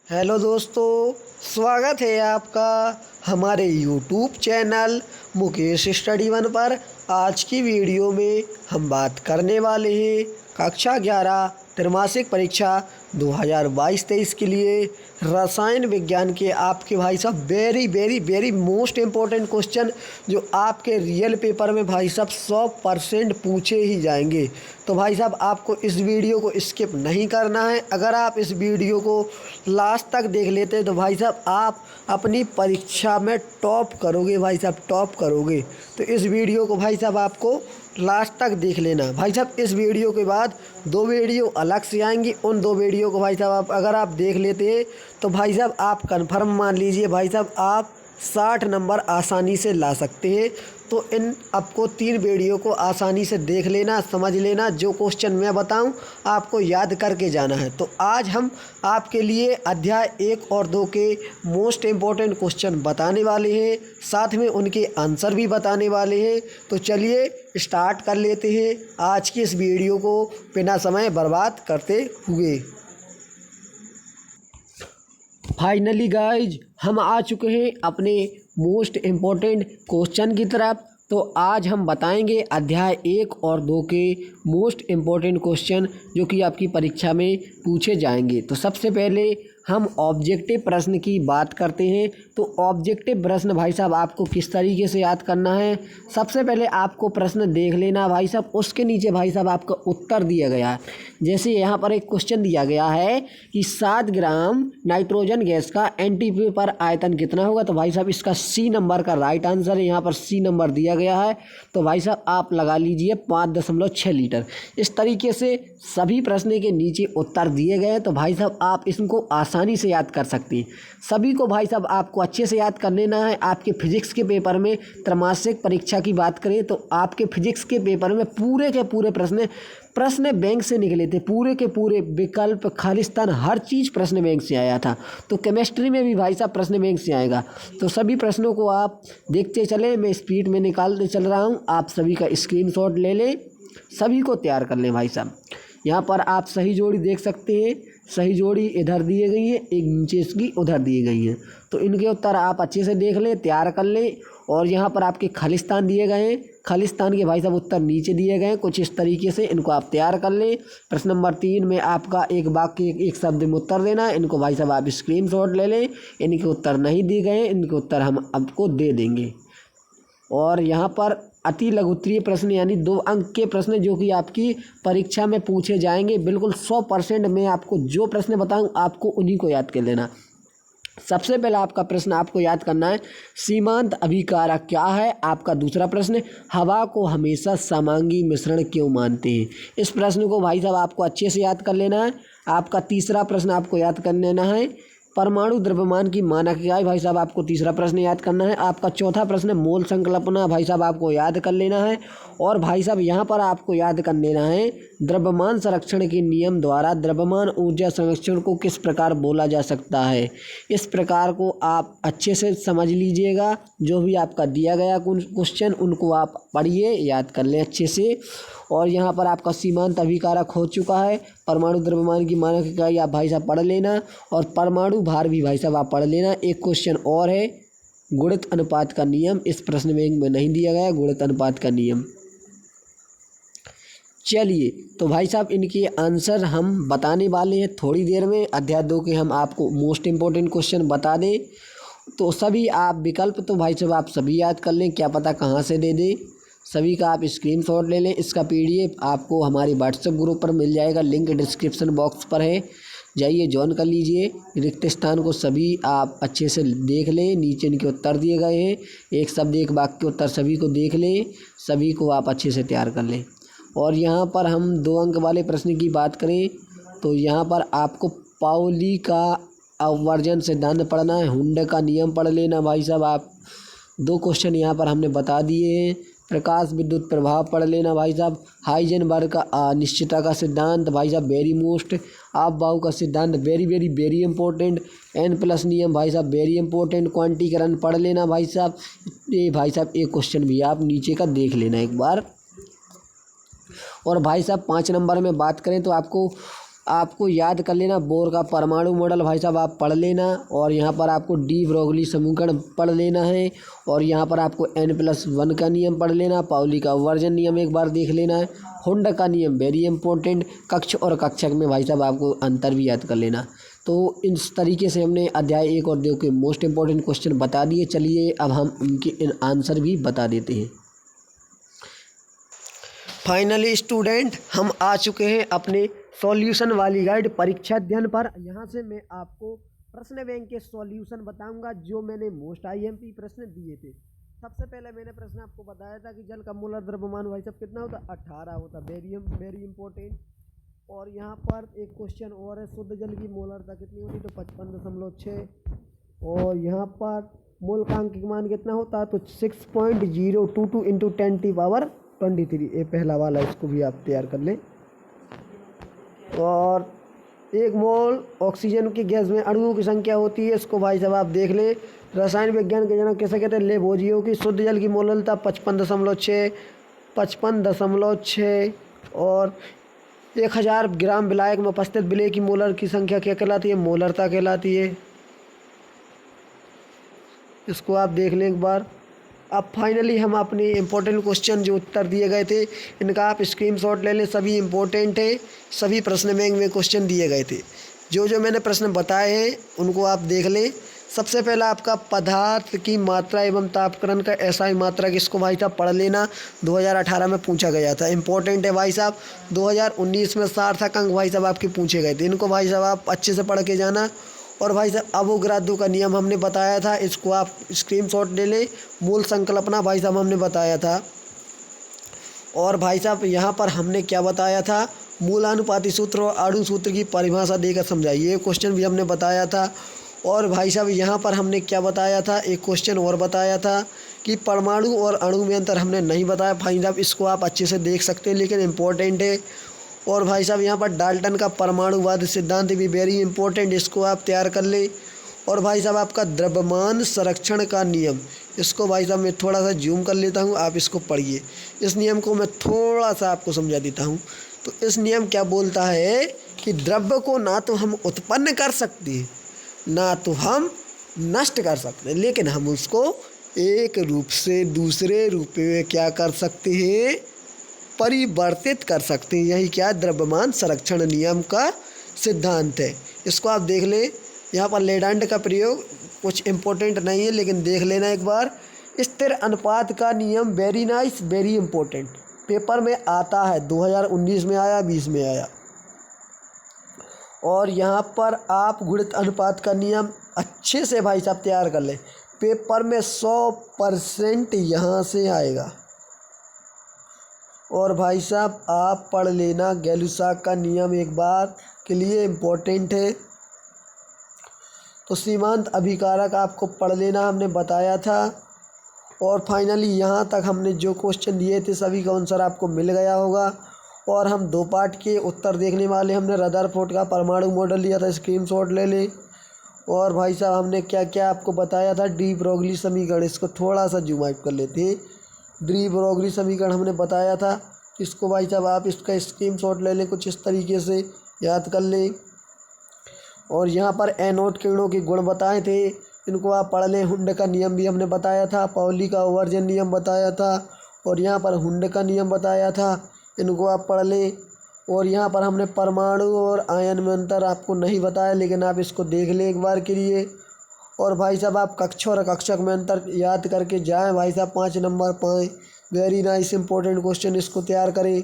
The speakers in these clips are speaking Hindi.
हेलो दोस्तों, स्वागत है आपका हमारे YouTube channel Mukesh study one पर। आज की वीडियो में हम बात करने वाले हैं कक्षा 11 त्रैमासिक परीक्षा 2022-23 के लिए रसायन विज्ञान के आपके भाई साहब very very very most important question जो आपके रियल पेपर में भाई साहब 100% पूछे ही जाएंगे। तो भाई साहब आपको इस वीडियो को स्किप नहीं करना है। अगर आप इस वीडियो को लास्ट तक देख लेते तो भाई साहब आप अपनी परीक्षा में टॉप करोगे, भाई साहब टॉप करोगे। तो इस वीडियो को भाई साहब आपको लास्ट तक देख लेना। भाई साहब इस वीडियो के बाद 2 वीडियो अलग से आएंगी, उन 2 वीडियो को भाई साहब अगर आप देख लेते हैं तो भाई साहब आप कंफर्म मान लीजिए भाई साहब आप 60 नंबर आसानी से ला सकते हैं। तो इन आपको 3 वीडियो को आसानी से देख लेना, समझ लेना। जो क्वेश्चन मैं बताऊं आपको याद करके जाना है। तो आज हम आपके लिए अध्याय 1 और 2 के मोस्ट इम्पोर्टेंट क्वेश्चन बताने वाले हैं, साथ में उनके आंसर भी बताने वाले हैं। तो चलिए स्टार्ट कर लेते हैं आज की इस वीडियो को बिना समय बर्बाद करते हुए। फाइनली गाइज हम आ चुके हैं अपने मोस्ट इम्पोर्टेंट क्वेश्चन की तरफ। तो आज हम बताएंगे अध्याय 1 और 2 के मोस्ट इम्पोर्टेंट क्वेश्चन जो कि आपकी परीक्षा में पूछे जाएंगे। तो सबसे पहले हम ऑब्जेक्टिव प्रश्न की बात करते हैं। तो ऑब्जेक्टिव प्रश्न भाई साहब आपको किस तरीके से याद करना है, सबसे पहले आपको प्रश्न देख लेना भाई साहब, उसके नीचे भाई साहब आपका उत्तर दिया गया है। जैसे यहाँ पर एक क्वेश्चन दिया गया है कि 7 ग्राम नाइट्रोजन गैस का एनटीपी पर आयतन कितना होगा। तो भाई साहब इसका सी नंबर का राइट आंसर है, यहाँ पर सी नंबर दिया गया है। तो भाई साहब आप लगा लीजिए 5.6 लीटर। इस तरीके से सभी प्रश्न के नीचे उत्तर दिए गए। तो भाई साहब आप इसको आसानी से याद कर सकते हैं। सभी को भाई साहब आपको अच्छे से याद कर लेना है। आपके फिजिक्स के पेपर में त्रैमासिक परीक्षा की बात करें तो आपके फिजिक्स के पेपर में पूरे के पूरे प्रश्न बैंक से निकले थे। पूरे के पूरे विकल्प, खालिस्तान, हर चीज़ प्रश्न बैंक से आया था। तो केमिस्ट्री में भी भाई साहब प्रश्न बैंक से आएगा। तो सभी प्रश्नों को आप देखते चले, मैं स्पीड में निकालते चल रहा हूँ। आप सभी का स्क्रीनशॉट ले लें, सभी को तैयार कर लें। भाई साहब यहाँ पर आप सही जोड़ी देख सकते हैं, सही जोड़ी इधर दिए गई है, एक नीचे इसकी उधर दिए गई है। तो इनके उत्तर आप अच्छे से देख लें, तैयार कर लें। और यहाँ पर आपके खालिस्तान दिए गए हैं, खालिस्तान के भाई साहब उत्तर नीचे दिए गए हैं कुछ इस तरीके से, इनको आप तैयार कर लें। प्रश्न नंबर 3 में आपका एक वाक्य एक शब्द में उत्तर देना है। इनको भाई साहब आप स्क्रीनशॉट ले लें। इनके उत्तर नहीं दिए गए हैं, इनके उत्तर हम आपको दे देंगे। और यहाँ पर अति लघुत्तरीय प्रश्न यानी 2 अंक के प्रश्न जो कि आपकी परीक्षा में पूछे जाएंगे, बिल्कुल 100% मैं आपको जो प्रश्न बताऊं आपको उन्हीं को याद कर लेना। सबसे पहला आपका प्रश्न आपको याद करना है, सीमांत अभिकारक क्या है। आपका दूसरा प्रश्न, हवा को हमेशा समांगी मिश्रण क्यों मानते हैं। इस प्रश्न को भाई साहब आपको अच्छे से याद कर लेना है। आपका तीसरा प्रश्न आपको याद कर लेना है, परमाणु द्रव्यमान की मानक इकाई। भाई साहब आपको तीसरा प्रश्न याद करना है। आपका चौथा प्रश्न, मोल संकल्पना, भाई साहब आपको याद कर लेना है। और भाई साहब यहाँ पर आपको याद कर लेना है, द्रव्यमान संरक्षण के नियम द्वारा द्रव्यमान ऊर्जा संरक्षण को किस प्रकार बोला जा सकता है। इस प्रकार को आप अच्छे से समझ लीजिएगा। जो भी आपका दिया गया क्वेश्चन उनको आप पढ़िए, याद कर लें अच्छे से। और यहाँ पर आपका सीमांत अभिकारक हो चुका है, परमाणु द्रव्यमान की मानक इकाई आप भाई साहब पढ़ लेना, और परमाणु भार भी भाई साहब आप पढ़ लेना। एक क्वेश्चन और है, गुणित अनुपात का नियम, इस प्रश्न में नहीं दिया गया गुणित अनुपात का नियम। चलिए तो भाई साहब इनके आंसर हम बताने वाले हैं थोड़ी देर में। अध्याय 2 के हम आपको मोस्ट इम्पोर्टेंट क्वेश्चन बता दें। तो सभी आप विकल्प तो भाई साहब आप सभी याद कर लें, क्या पता कहाँ से दे दें। सभी का आप स्क्रीनशॉट ले लें। इसका PDF आपको हमारे व्हाट्सएप ग्रुप पर मिल जाएगा, लिंक डिस्क्रिप्शन बॉक्स पर है, जाइए ज्वाइन कर लीजिए। रिक्त स्थान को सभी आप अच्छे से देख लें, नीचे इनके उत्तर दिए गए हैं, एक शब्द एक वाक्य के उत्तर सभी को देख लें, सभी को आप अच्छे से तैयार कर लें। और यहाँ पर हम 2 अंक वाले प्रश्न की बात करें तो यहाँ पर आपको पाउली का अववर्जन सिद्धांत पढ़ना है, हुंडे का नियम पढ़ लेना। भाई साहब आप 2 क्वेश्चन यहाँ पर हमने बता दिए हैं। प्रकाश विद्युत प्रभाव पढ़ लेना भाई साहब। हाइजेनबर्ग का अनिश्चितता का सिद्धांत भाई साहब वेरी मोस्ट। आप बाहु का सिद्धांत very very very important. N+ नियम भाई साहब वेरी इंपॉर्टेंट। क्वांटीकरण पढ़ लेना भाई साहब। ये भाई साहब एक क्वेश्चन भी आप नीचे का देख लेना एक बार। और भाई साहब 5 नंबर में बात करें तो आपको आपको याद कर लेना, बोर का परमाणु मॉडल भाई साहब आप पढ़ लेना, और यहाँ पर आपको डी ब्रोगली समीकरण पढ़ लेना है, और यहाँ पर आपको n+1 का नियम पढ़ लेना, पाउली का वर्जन नियम एक बार देख लेना है, हुंड का नियम वेरी इंपॉर्टेंट, कक्ष और कक्षक में भाई साहब आपको अंतर भी याद कर लेना। तो इस तरीके से हमने अध्याय 1 और 2 के मोस्ट इंपॉर्टेंट क्वेश्चन बता दिए। चलिए अब हम उनके आंसर भी बता देते हैं। फाइनली स्टूडेंट, हम आ चुके हैं अपने सॉल्यूशन वाली गाइड परीक्षा अध्ययन पर। यहाँ से मैं आपको प्रश्न बैंक के सॉल्यूशन बताऊंगा जो मैंने मोस्ट IMP प्रश्न दिए थे। सबसे पहले मैंने प्रश्न आपको बताया था कि जल का मोलर द्रव्यमान भाई साहब कितना होता, 18 होता, वेरी इंपॉर्टेंट। और यहाँ पर एक क्वेश्चन और है, शुद्ध जल की मोलरता कितनी होती, तो 55.6। और यहाँ पर मूलकांक का मान कितना होता है, तो 6.022 × 10⁻23। ये पहला वाला, इसको भी आप तैयार कर लें। और 1 मोल ऑक्सीजन की गैस में अणुओं की संख्या होती है, इसको भाई साहब आप देख लें। रसायन विज्ञान के जनक कैसे कहते हैं, लेबोजियो की। शुद्ध जल की मोलरता 55.6। और 1000 ग्राम विलायक में उपस्थित विलेय की मोलर की संख्या क्या कहलाती है, मोलरता कहलाती है। इसको आप देख लें एक बार। अब फाइनली हम अपने इम्पोर्टेंट क्वेश्चन जो उत्तर दिए गए थे इनका आप स्क्रीनशॉट ले लें, सभी इम्पोर्टेंट है, सभी प्रश्न बैंक में क्वेश्चन दिए गए थे। जो जो मैंने प्रश्न बताए हैं उनको आप देख लें। सबसे पहला आपका पदार्थ की मात्रा एवं तापकरण का SI मात्रक, इसको भाई साहब पढ़ लेना, 2018 में पूछा गया था, इंपॉर्टेंट है भाई साहब। 2019 में सार्थक अंक भाई साहब आपके पूछे गए थे, इनको भाई साहब आप अच्छे से पढ़ के जाना। और भाई साहब अवोगाद्रो का नियम हमने बताया था, इसको आप स्क्रीनशॉट ले लें। मूल संकल्पना भाई साहब हमने बताया था। और भाई साहब यहाँ पर हमने क्या बताया था, मूलानुपाती सूत्र और अणु सूत्र की परिभाषा देकर समझाइए, ये क्वेश्चन भी हमने बताया था। और भाई साहब यहाँ पर हमने क्या बताया था, एक क्वेश्चन और बताया था कि परमाणु और अणु में अंतर हमने नहीं बताया। भाई साहब इसको आप अच्छे से देख सकते हैं, लेकिन इम्पोर्टेंट है। और भाई साहब यहाँ पर डाल्टन का परमाणुवाद सिद्धांत भी वेरी इंपॉर्टेंट, इसको आप तैयार कर लें। और भाई साहब आपका द्रव्यमान संरक्षण का नियम, इसको भाई साहब मैं थोड़ा सा जूम कर लेता हूँ, आप इसको पढ़िए। इस नियम को मैं थोड़ा सा आपको समझा देता हूँ। तो इस नियम क्या बोलता है कि द्रव्य को ना तो हम उत्पन्न कर सकते हैं ना तो हम नष्ट कर सकते हैं, लेकिन हम उसको एक रूप से दूसरे रूप में क्या कर सकते हैं, परिवर्तित कर सकते हैं। यही क्या द्रव्यमान संरक्षण नियम का सिद्धांत है। इसको आप देख लें। यहाँ पर लेडांड का प्रयोग कुछ इम्पोर्टेंट नहीं है, लेकिन देख लेना एक बार। स्थिर अनुपात का नियम very nice, very important, paper में आता है, 2019 में आया, 20 में आया। और यहाँ पर आप गुणित अनुपात का नियम अच्छे से भाई साहब तैयार कर लें, पेपर में 100% यहाँ से आएगा। और भाई साहब आप पढ़ लेना गैलुसाक का नियम एक बार के लिए, इम्पोर्टेंट है। तो सीमांत अभिकारक आपको पढ़ लेना, हमने बताया था। और फाइनली यहाँ तक हमने जो क्वेश्चन दिए थे सभी का आंसर आपको मिल गया होगा। और हम 2 पार्ट के उत्तर देखने वाले, हमने रदरफोर्ड का परमाणु मॉडल लिया था, स्क्रीनशॉट ले लें। और भाई साहब हमने क्या क्या आपको बताया था, डी ब्रोगली समीकरण, इसको थोड़ा सा जूम आउट कर लेते हैं। डी ब्रोगली समीकरण हमने बताया था, इसको भाई साहब आप इसका स्क्रीनशॉट ले लें, कुछ इस तरीके से याद कर लें। और यहाँ पर एनोड किरणों के गुण बताए थे, इनको आप पढ़ लें। हुंड का नियम भी हमने बताया था, पाउली का वर्जन नियम बताया था, और यहाँ पर हुंड का नियम बताया था, इनको आप पढ़ लें। और यहाँ पर हमने परमाणु और आयन में अंतर आपको नहीं बताया, लेकिन आप इसको देख लें एक बार के लिए। और भाई साहब आप कक्ष और कक्षक में अंतर याद करके जाएं भाई साहब, 5 नंबर पाएँ, वेरी नाइस इंपॉर्टेंट क्वेश्चन, इसको तैयार करें।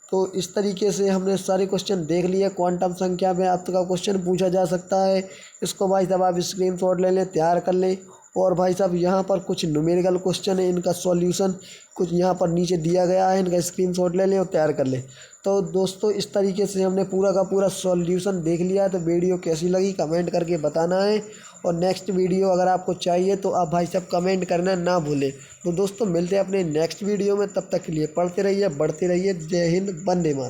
तो इस तरीके से हमने सारे क्वेश्चन देख लिए। क्वांटम संख्या में आपका क्वेश्चन पूछा जा सकता है, इसको भाई साहब आप स्क्रीनशॉट ले लें, तैयार कर लें। और भाई साहब यहाँ पर कुछ न्यूमेरिकल क्वेश्चन है, इनका सॉल्यूशन कुछ यहाँ पर नीचे दिया गया है, इनका स्क्रीनशॉट ले लें और तैयार कर लें। तो दोस्तों इस तरीके से हमने पूरा का पूरा सॉल्यूशन देख लिया है। तो वीडियो कैसी लगी कमेंट करके बताना है, और नेक्स्ट वीडियो अगर आपको चाहिए तो आप भाई साहब कमेंट करना ना भूलें। तो दोस्तों मिलते हैं अपने नेक्स्ट वीडियो में, तब तक के लिए पढ़ते रहिए, बढ़ते रहिए। जय हिंद, वंदे मातरम।